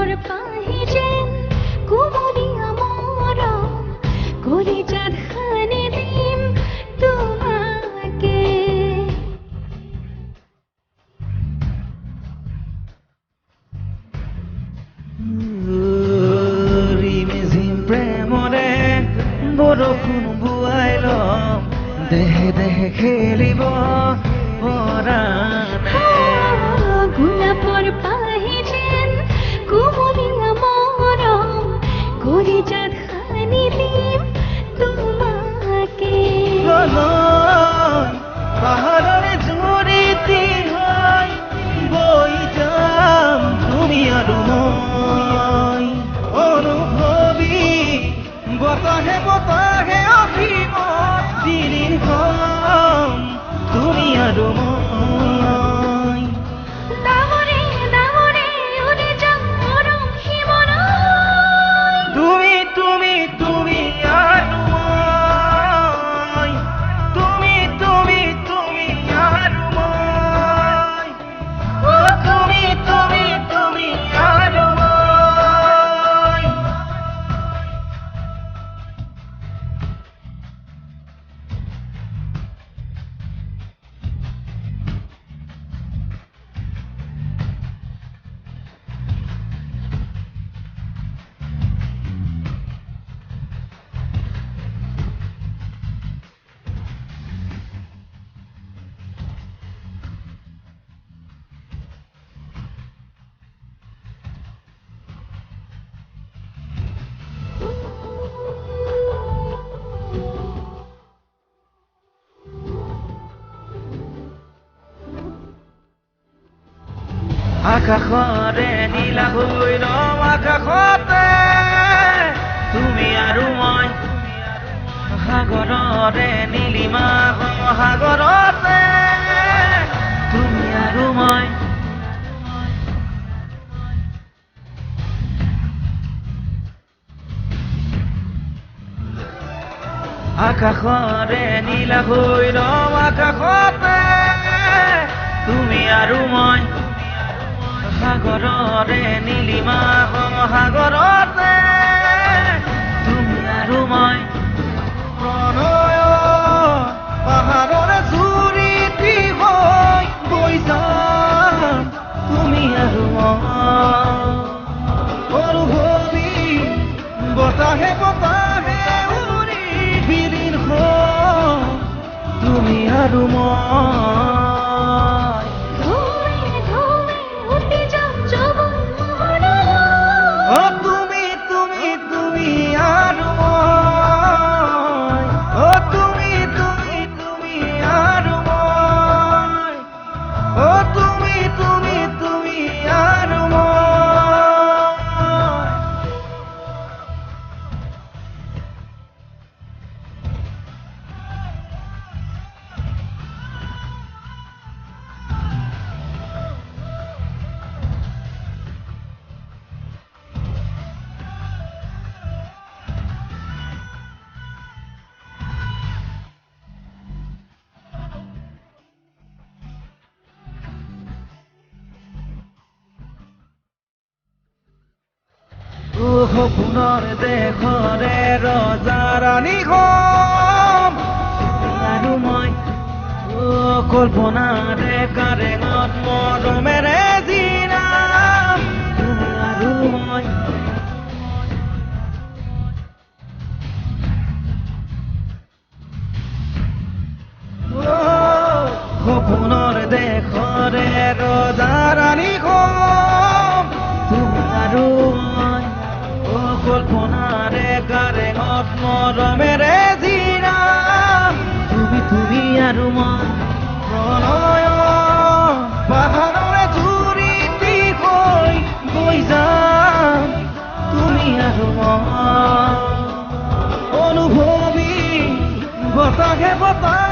গোলাপৰ পাহি যেন কুমলীয়া মৰম কলিজাত সানি দিম তোমাকে ৰিমঝিম প্ৰেমৰে বৰষুণ বুৱাই ল'ম দেহে দেহে খেলিব পৰাণে গোলাপৰ পাহি যেন কুমলীয়া মৰম কলিজাত সানি দিম তোমাকে পাহাৰৰ জুৰিতে হৈ বৈ যাম তুমি আৰু মই অনুভৱী বতাহে বতাহে অভিমত দিন হম তুমি আৰু মই ডাঙৰে ডাঙৰে উৰি যাম মৰম সীমলৈ তুমি তুমি তুমি আৰু মই তুমি তুমি তুমি আৰু মই অ তুমি তুমি তুমি আৰু মই আকাশৰে নীলা হৈ ৰম আকাশতে তুমি আৰু মই সাগৰৰে নীলিমা সাগৰতে তুমি আৰু মই আকাশৰে নীলা হৈ ৰম আকাশতে তুমি আৰু মই সাগৰৰে নীলিমা সাগৰতে তুমি আৰু মই প্ৰণয় পাহাৰৰে জুৰিতে হৈ বৈ যাম তুমি আৰু মই অনুভৱী বতাহে বতাহে উৰি বিলীন হম তুমি আৰু মই সপোনৰ দেশৰে ৰজা ৰাণী হম আৰু মই কল্পনাৰে কাৰেঙত মৰমেৰে জিৰাম তুমি আৰু মই সপোনৰ দেশৰে ৰজা ৰাণী হম তুমি আৰু মই কল্পনাৰে কাৰেঙত মৰমেৰে জিৰাম তুমি তুমি আৰু মই প্ৰণয় পাহাৰৰে জুৰিতে হৈ বৈ যাম তুমি আৰু মই অনুভৱী বতাহে বতাহ